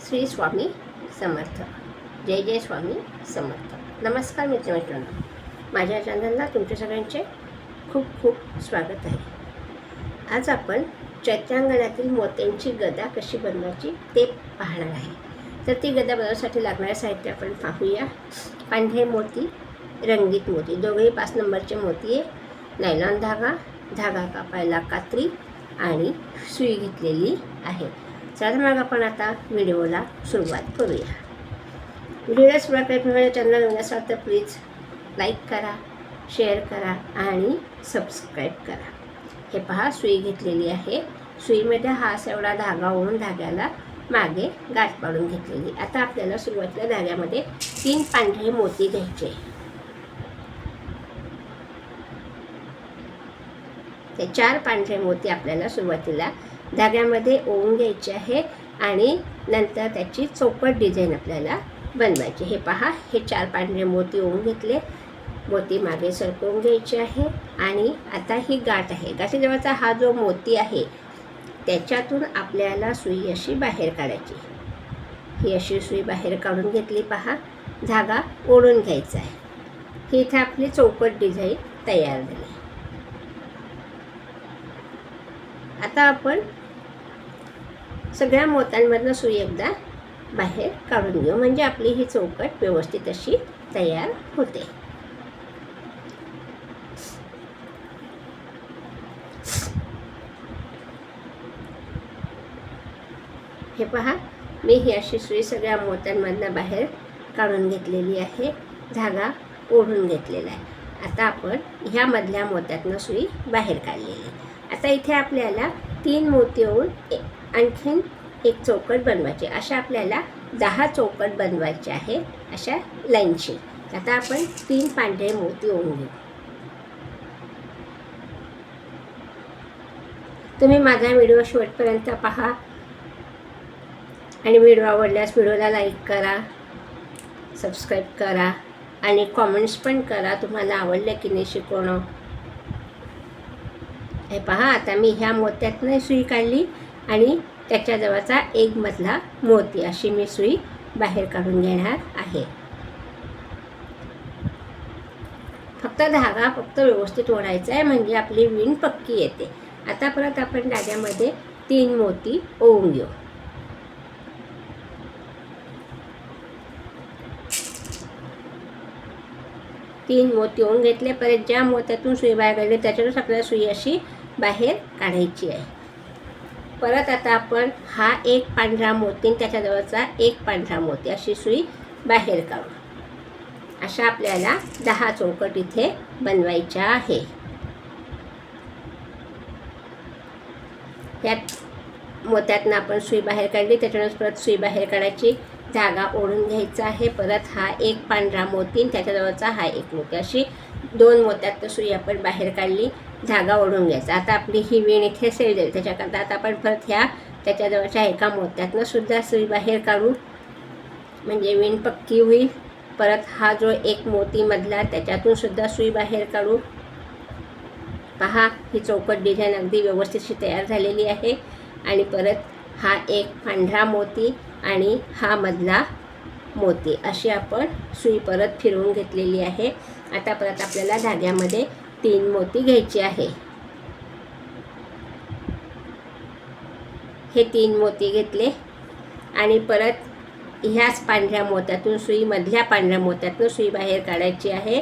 श्री स्वामी समर्थ. जय जय स्वामी समर्थ. नमस्कार मित्रांनो, माझ्या चॅनलला तुमच्या सगळ्यांचे खूप खूप स्वागत आहे. आज आपण चैत्रांगणातील मोत्यांची गदा कशी बनवायची ते पाहणार आहे. तर ती गदा बनवण्यासाठी लागणारे साहित्य आपण पाहूया. पांढरे मोती, रंगीत मोती, दोघेही 5 नंबरचे मोती आहे. नायलॉन धागा, धागा कापायला कात्री आणि सुई घेतलेली आहे. चला मग आपण आता व्हिडिओला सुरुवात करूया. व्हिडिओला सुरुवात करण्यापूर्वी चॅनल नसेल तर प्लीज लाईक करा, शेअर करा आणि सबस्क्राईब करा. हे पहा, सुई घेतलेली आहे. सुईमध्ये हा असा एवढा धागा ओढून धाग्याला मागे गाठ पाडून घेतलेली. आता आपल्याला सुरुवातीला धाग्यामध्ये 3 पांढरे मोती घ्यायचे. ते 4 पांढरे मोती आपल्याला सुरुवातीला धाग्यामध्ये ओवून घ्यायचे आहे आणि नंतर त्याची चौकट डिझाईन आपल्याला बनवायची. हे पहा, हे 4 पांढरे मोती ओवून घेतले. मोती मागे सरकवून घ्यायचे आहे आणि आता ही गाठ आहे. गाठीजवळचा हा जो मोती आहे त्याच्यातून आपल्याला सुई अशी बाहेर काढायची. ही अशी सुई बाहेर काढून घेतली. पहा, धागा ओढून घ्यायचा आहे. ही इथे आपली चौकट डिझाईन तयार झाली. आता आपण सगळ्या मोत्यांमधनं सुई एकदा बाहेर काढून घेऊ, म्हणजे आपली ही चौकट व्यवस्थित अशी तयार होते. हे पहा, मी ही अशी सुई सगळ्या मोत्यांमधनं बाहेर काढून घेतलेली आहे. धागा ओढून घेतलेला आहे. आता आपण ह्या मधल्या मोत्यातनं सुई बाहेर काढलेली. आता इथे आपल्याला 3 मोती ओढून आणखीन एक चौकट बनवायची. अशा आपल्याला 10 चौकट बनवायचे आहे अशा लाईनची. आता आपण 3 पांढरे मोती ओढून घेऊ. तुम्ही माझा व्हिडिओ शेवटपर्यंत पहा आणि व्हिडिओ आवडल्यास व्हिडिओला लाईक करा, सबस्क्राईब करा आणि कॉमेंट्स पण करा तुम्हाला आवडलं की नाही शिकवणं. हे पहा, आता मी ह्या मोत्यातनं सुई काढली आणि त्याच्याजवळचा एक मधला मोती अशी मी सुई बाहेर काढून घेणार आहे. फक्त धागा व्यवस्थित ओढायचा आहे, म्हणजे आपली विण पक्की येते. आता परत आपण धाग्यामध्ये 3 मोती ओवून घेऊ. तीन मोती ओवून घेतले. परत ज्या मोत्यातून सुई बाहेर काढली त्याच्यातून आपल्याला सुई अशी बाहेर काढायची आहे. परत आता आपण हा एक पांढरा मोती आणि त्याच्याजवळचा एक पांढरा मोती अशी सुई बाहेर काढू. अशा आपल्याला 10 चौकट इथे बनवायच्या आहे. यात मोत्यातनं आपण सुई बाहेर काढली, त्याच्यानंतर परत सुई बाहेर काढायची, धागा ओढून घ्यायचा आहे. परत हा एक पांढरा मोती आणि त्याच्याजवळचा हा एक मोती अशी 2 मोत्यातनं सुई आपण बाहेर काढली, धागा ओढून घ्यायचा. आता आपली ही विण इथे सेट झाली. त्याच्याकरता आता आपण परत ह्या त्याच्याजवळच्या एका मोत्यातनं सुद्धा सुई बाहेर काढू, म्हणजे विण पक्की होईल. परत हा जो एक मोती मधला त्याच्यातून सुद्धा सुई बाहेर काढू. पहा, ही चौकट डिझाईन अगदी व्यवस्थित तयार झालेली आहे. आणि परत हा एक पांढरा मोती आणि हा मधला मोती अशी आपण सुई परत फिरवून घेतलेली आहे. आता परत आपल्याला धाग्यामध्ये 3 मोती घ्यायचे आहे. हे 3 मोती घेतले आणि परत ह्याच पांढऱ्या मोत्यातून सुई मधल्या पांढऱ्या मोत्यातून सुई बाहेर काढायची आहे.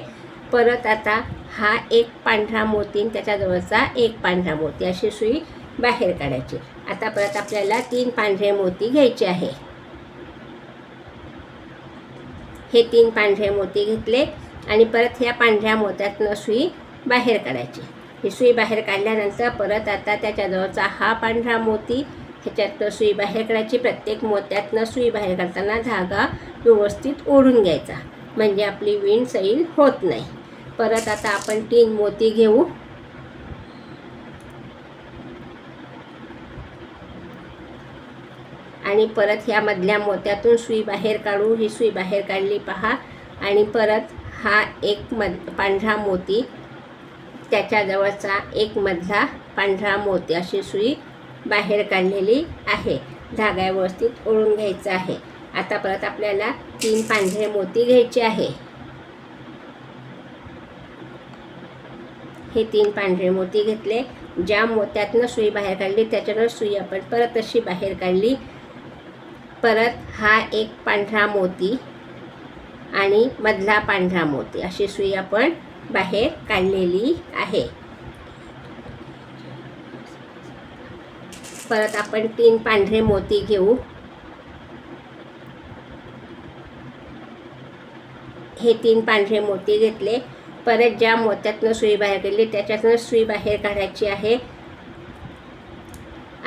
परत आता हा एक पांढरा मोती आणि त्याच्याजवळचा एक पांढरा मोती अशी सुई बाहेर काढायची. आता परत आपल्याला 3 पांढरे मोती घ्यायचे आहे. हे 3 पांढरे मोती घेतले आणि परत ह्या पांढऱ्या मोत्यातनं सुई बाहेर काढायची. ही सुई बाहेर काढल्यानंतर परत आता त्याच्याजवळचा हा पांढरा मोती ह्याच्यातनं सुई बाहेर काढायची. प्रत्येक मोत्यातनं सुई बाहेर काढताना धागा व्यवस्थित ओढून घ्यायचा, म्हणजे आपली विण सैल होत नाही. परत आता आपण 3 मोती घेऊ आणि परत ह्या मधल्या मोत्यातून सुई बाहेर काढू. ही सुई बाहेर काढली पहा. आणि परत हा एक पांढरा मोती त्याच्याजवळचा एक मधला पांढरा मोती अशी सुई बाहेर काढलेली आहे. धागा व्यवस्थित ओढून घ्यायचा आहे. आता परत आपल्याला 3 पांढरे मोती घ्यायचे आहे. हे 3 पांढरे मोती घेतले. ज्या मोत्यातनं सुई बाहेर काढली त्याच्यानं सुई आपण परत अशी बाहेर काढली. परत हा एक पांढरा मोती आणि मधला पांढरा मोती अशी सुई आपण बाहेर काढलेली आहे. परत आपण 3 पांढरे मोती घेऊ. हे 3 पांढरे मोती घेतले. परत ज्या मोत्यातनं सुई बाहेर काढली त्याच्यातनं सुई बाहेर काढायची आहे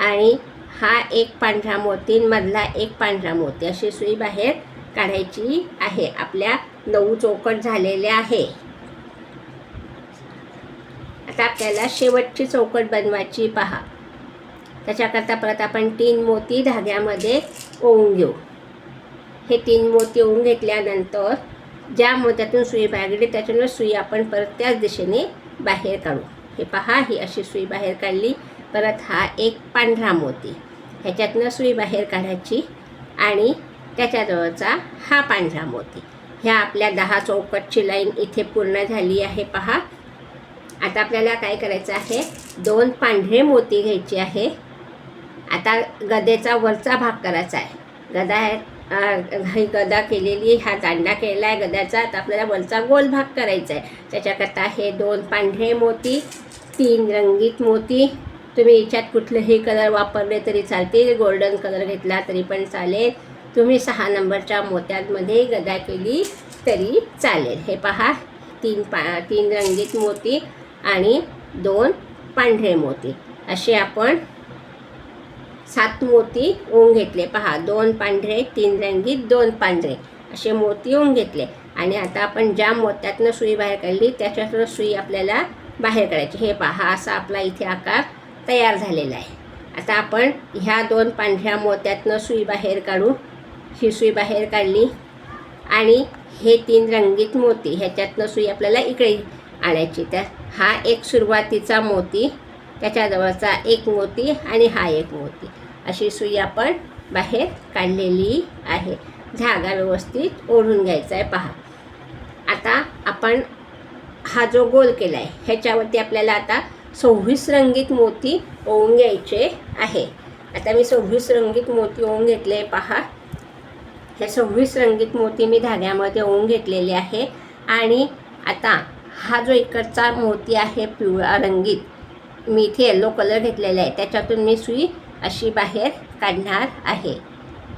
आणि हा एक पांढरा मोती मधला एक पांढरा मोती अशी सुई बाहेर काढायची आहे. आपल्या 9 चौकट झालेले आहे. आता आपल्याला शेवटची चौकट बनवायची पहा. त्याच्याकरता परत आपण 3 मोती धाग्यामध्ये ओवून घेऊ. हे 3 मोती ओवून घेतल्यानंतर ज्या मोत्यातून सुई बाहेर गेली त्याच्यानं सुई आपण परत त्याच दिशेने बाहेर काढू. हे पहा, ही अशी सुई बाहेर काढली. परत हा एक पांढरा मोती ह्याच्यातनं सुई बाहेर काढायची आणि त्याच्याजवळचा हा पांढरा मोती. ह्या आपल्या 10 चौकटची लाईन इथे पूर्ण झाली आहे पहा. आता आपल्याला काय करायचं आहे, 2 पांढरे मोती घ्यायचे आहे. आता गदेचा वरचा भाग करायचा आहे. गदा आहे, ही गदा केलेली, हा दांडा केलेला आहे गद्याचा. आता आपल्याला वरचा गोल भाग करायचा आहे. त्याच्याकरता हे 2 पांढरे मोती, 3 रंगीत मोती. तुम्ही याच्यात कुठलेही कलर वापरले तरी चालतील. गोल्डन कलर घेतला तरी पण चालेल. तुम्ही 6 नंबरच्या मोत्यांमध्ये गदा केली तरी चालेल. हे पहा, 3 रंगीत मोती आणि 2 पांढरे मोती असे आपण 7 मोती ओवून घेतले पहा. 2 पांढरे, 3 रंगीत, 2 पांढरे असे मोती ओवून घेतले. आणि आता आपण ज्या मोत्यातनं सुई बाहेर काढली त्याच्यातून सुई आपल्याला बाहेर काढायची. हे पहा, असा आपला इथे आकार तयार झालेला आहे. आता आपण ह्या 2 पांढऱ्या मोत्यातनं सुई बाहेर काढू. ही सुई बाहेर काढली आणि हे 3 रंगीत मोती ह्याच्यातनं सुई आपल्याला इकडे आणायची. त्या हा एक सुरुवातीचा मोती, त्याच्याजवळचा एक मोती आणि हा एक मोती अशी सुई आपण बाहेर काढलेली आहे. धागा व्यवस्थित ओढून घ्यायचा आहे पहा. आता आपण हा जो गोल केला आहे ह्याच्यावरती आपल्याला आता 26 रंगीत मोती ओवून घ्यायचे आहे. आता मी 26 रंगीत मोती ओवून घेतले पहा. हे 26 रंगीत मोती मी धाग्यामध्ये ओवून घेतलेले आहे. आणि आता हा जो इकडचा मोती आहे पिवळा रंगीत, मी इथे येलो कलर घेतलेला आहे, त्याच्यातून मी सुई अशी बाहेर काढणार आहे.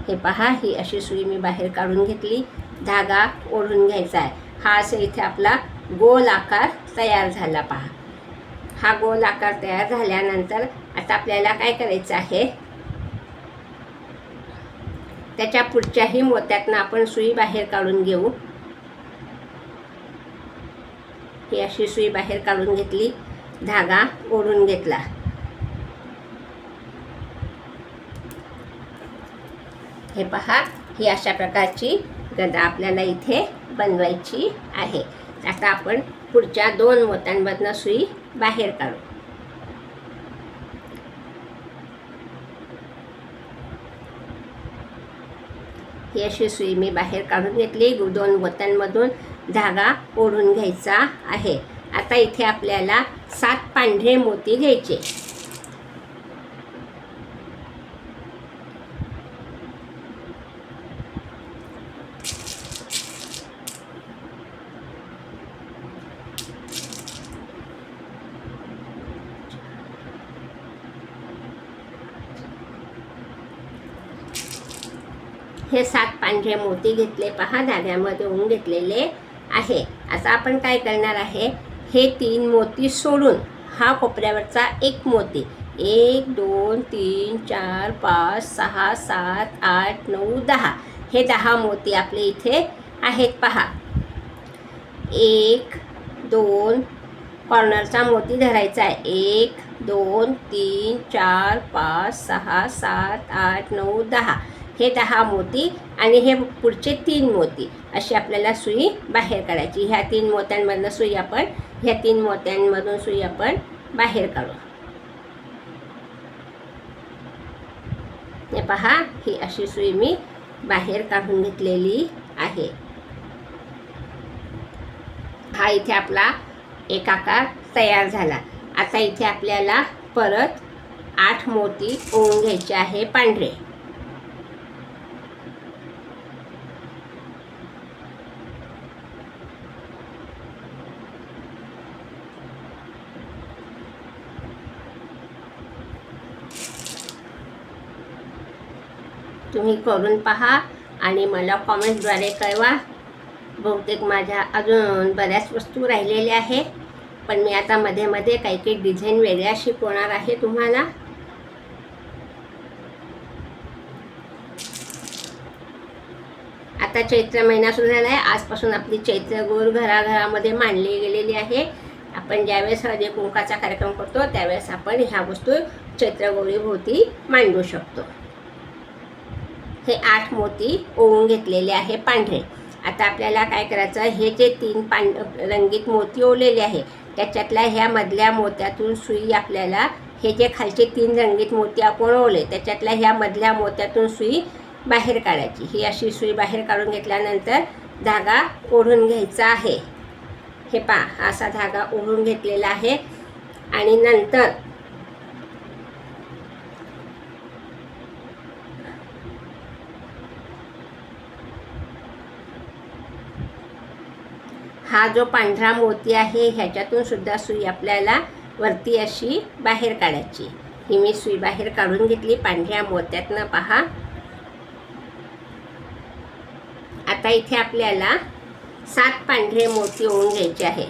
हे पहा, ही अशी सुई मी बाहेर काढून घेतली. धागा ओढून घ्यायचा आहे. हा असं इथे आपला गोल आकार तयार झाला पहा. हा गोल आकार तयार झाल्यानंतर आता आपल्याला काय करायचं आहे, त्याच्या पुढच्याही मोत्यातनं आपण सुई बाहेर काढून घेऊ. ही अशी सुई बाहेर काढून घेतली. धागा ओढून घेतला. हे पहा, ही अशा प्रकारची गदा आपल्याला इथे बनवायची आहे. आता आपण पुढच्या 2 मोत्यांमधनं सुई बाहेर काढू. ही अशी सुई मी बाहेर काढून घेतली. 2 मोत्यांमधून धागा ओढून घ्यायचा आहे. आता इथे आपल्याला 7 पांढरे मोती घ्यायचे. हे 7 पांढरे मोती घेतले पहा, धाग्यामध्ये ओवून घेतलेले आहे. आता आपण काय करणार आहे, हे 3 मोती सोडून हा कोपऱ्यावरचा एक मोती, 1 2 3 4 5 6 7 8 9 10, हे 10 मोती आपले इथे आहेत पहा. 1 2 कॉर्नरचा मोती धरायचा आहे. 1 2 3 4 5 6 7 8 9 10, हे 10 मोती आणि हे पुढचे 3 मोती अशी आपल्याला सुई बाहेर काढायची. ह्या 3 मोत्यांमधून सुई आपण बाहेर काढू. हे पहा, ही अशी सुई मी बाहेर काढून घेतलेली आहे. हा इथे आपला एक आकार तयार झाला. आता इथे आपल्याला परत 8 मोती ओवून घ्यायचे आहे पांढरे. तुम्ही करून पहा आणि मला कॉमेंटद्वारे कळवा. बहुतेक माझ्या अजून बऱ्याच वस्तू राहिलेल्या आहे, पण मी आता मध्ये मध्ये काही काही डिझाईन वेगळ्या शिकवणार आहे तुम्हाला. आता चैत्र महिना सुरू झाला आहे. आजपासून आपली चैत्रगौर घराघरामध्ये मांडली गेलेली आहे. आपण ज्यावेळेस हळदी कुंकाचा कार्यक्रम करतो त्यावेळेस आपण ह्या वस्तू चैत्रगौरीभोवती मांडू शकतो. हे 8 मोती ओवून घेतलेले आहे पांढरे. आता आपल्याला काय करायचं, हे जे 3 रंगीत मोती ओवलेले आहे त्याच्यातल्या ह्या मधल्या मोत्यातून सुई आपल्याला, हे जे खालचे 3 रंगीत मोती आपण ओवले त्याच्यातल्या ह्या मधल्या मोत्यातून सुई बाहेर काढायची. ही अशी सुई बाहेर काढून घेतल्यानंतर धागा ओढून घ्यायचा आहे. हे पहा, असा धागा ओढून घेतलेला आहे. आणि नंतर हा जो पांढरा मोती आहे ह्याच्यातून सुद्धा सुई आपल्याला वरती अशी बाहेर काढायची. ही मी सुई बाहेर काढून घेतली पांढऱ्या मोत्यातनं. पहा, आता इथे आपल्याला 7 पांढरे मोती ओवून घ्यायचे आहे.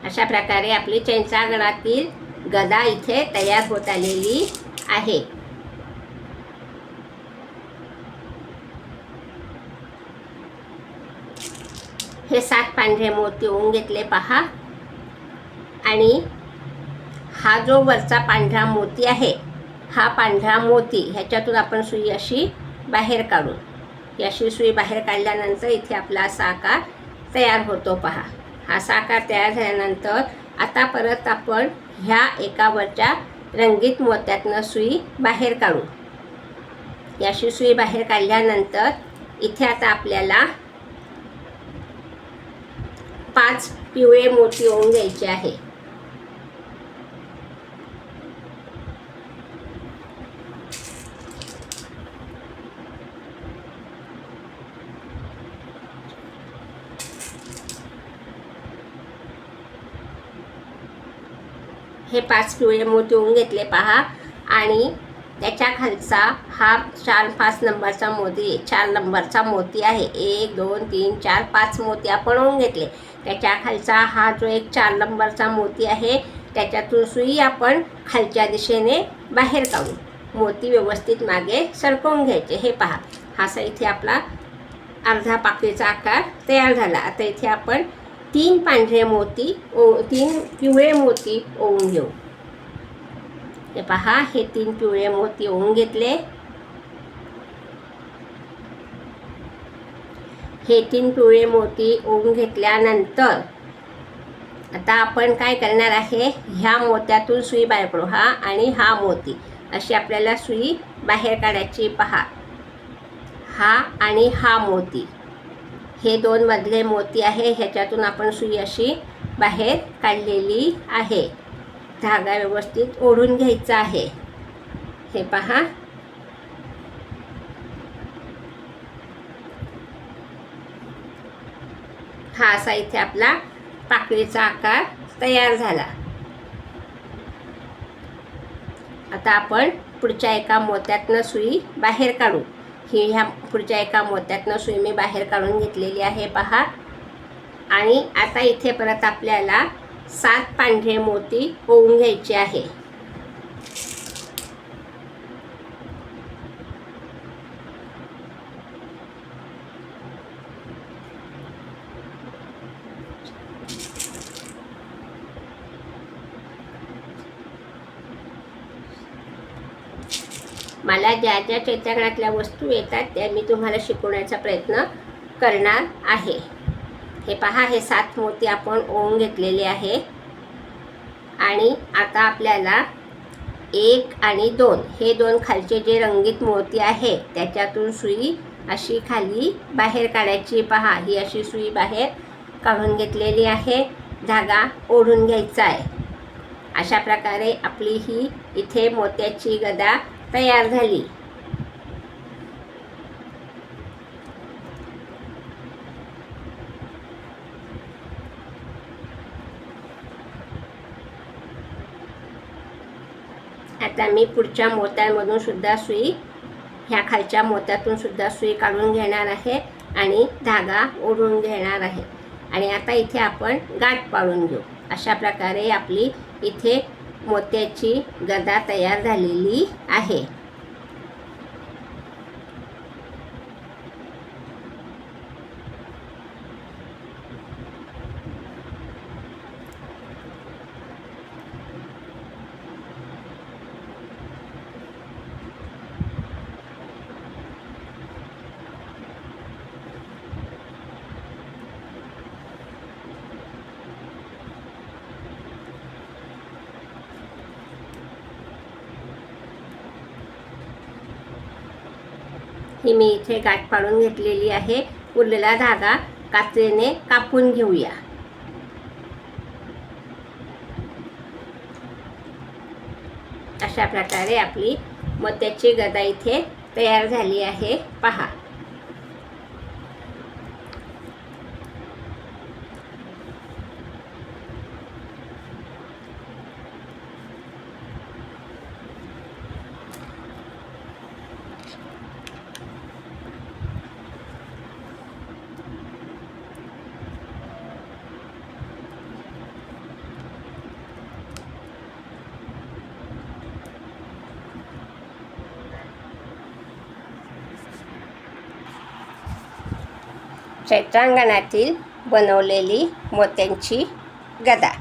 अशा प्रकारे आपली चैत्रागडातील गदा इथे तयार होत आलेली आहे. हे 7 पांढरे मोती ओवून घेतले पहा. आणि हा जो वरचा पांढरा मोती आहे, हा पांढरा मोती ह्याच्यातून आपण सुई अशी बाहेर काढू. ही अशी सुई बाहेर काढल्यानंतर इथे आपला असा आकार तयार होतो. पहा, हा असा आकार तयार झाल्यानंतर आता परत आपण ह्या एकावरच्या रंगीत मोत्यातनं सुई बाहेर काढू. ही अशी सुई बाहेर काढल्यानंतर इथे आता आपल्याला 5 पिवळे मोती ओवून घ्यायचे आहे. हे 5 पिवळे मोती ओवून घेतले पहा. आणि त्याच्या खालचा हा 4-5 नंबरचा मोती, 4 नंबरचा मोती आहे. 1 2 3 4 5 मोती आपण ओवून घेतले. त्याच्या खालचा हा जो एक 4 नंबरचा मोती आहे त्याच्यातून सुई आपण खालच्या दिशेने बाहेर काढू. मोती व्यवस्थित मागे सरकवून घ्यायचे. हे पहा, हा असा इथे आपला अर्धा पाकळीचा आकार तयार झाला. आता इथे आपण 3 पांढरे मोती 3 पिवळे मोती ओवून घेऊ. हे पहा, हे 3 पिवळे मोती ओवून घेतले. हे 3 पिवळे मोती ओवून घेतल्यानंतर आता आपण काय करणार आहे, ह्या मोत्यातून सुई बाहेर काढू. हा आणि हा मोती अशी आपल्याला सुई बाहेर काढायची. पहा, हा आणि हा मोती, हे 2 मधले मोती आहे ह्याच्यातून आपण सुई अशी बाहेर काढलेली आहे. धागा व्यवस्थित ओढून घ्यायचा आहे. हे पहा, हा असा इथे आपला पाकळीचा आकार तयार झाला. आता आपण पुढच्या एका मोत्यातनं सुई बाहेर काढू. ही ह्या पुढच्या एका मोत्यातनं सुई मी बाहेर काढून घेतलेली आहे. पहा, आणि आता इथे परत आपल्याला 7 पांढरे मोती ओवून घ्यायचे आहे. मला ज्या ज्या चैत्रागडातल्या वस्तू येतात त्या मी तुम्हाला शिकवण्याचा प्रयत्न करणार आहे. हे पहा, हे 7 मोती आपण ओवून घेतलेले आहे. आणि आता आपल्याला 1 आणि 2 हे 2 खालचे जे रंगीत मोती आहे त्याच्यातून सुई अशी खाली बाहेर काढायची. पहा, ही अशी सुई बाहेर काढून घेतलेली आहे. धागा ओढून घ्यायचा आहे. अशा प्रकारे आपली ही इथे मोत्याची गदा तयार झाली. आता मी पुढच्या मोत्यांमधून सुद्धा सुई, ह्या खालच्या मोत्यातून सुद्धा सुई काढून घेणार आहे आणि धागा ओढून घेणार आहे. आणि आता इथे आपण गाठ पाडून घेऊ. अशा प्रकारे आपली इथे मोत्याची गदा तयार झालेली आहे. ही मी इथे गाठ पाडून घेतलेली आहे. उरलेला धागा कात्रीने कापून घेऊया. अशा प्रकारे आपली मोत्याची गदा इथे तयार झाली आहे. पहा, चैत्रांगणातील बनवलेली मोत्यांची गदा.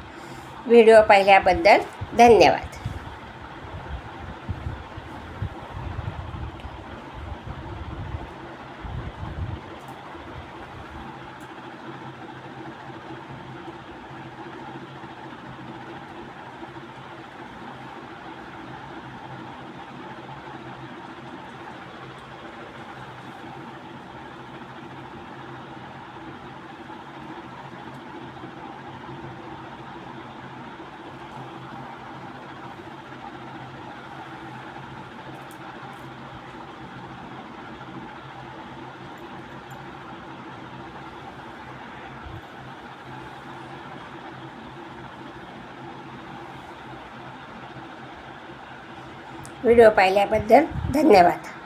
व्हिडिओ पाहिल्याबद्दल धन्यवाद. व्हिडिओ पाहिल्याबद्दल धन्यवाद.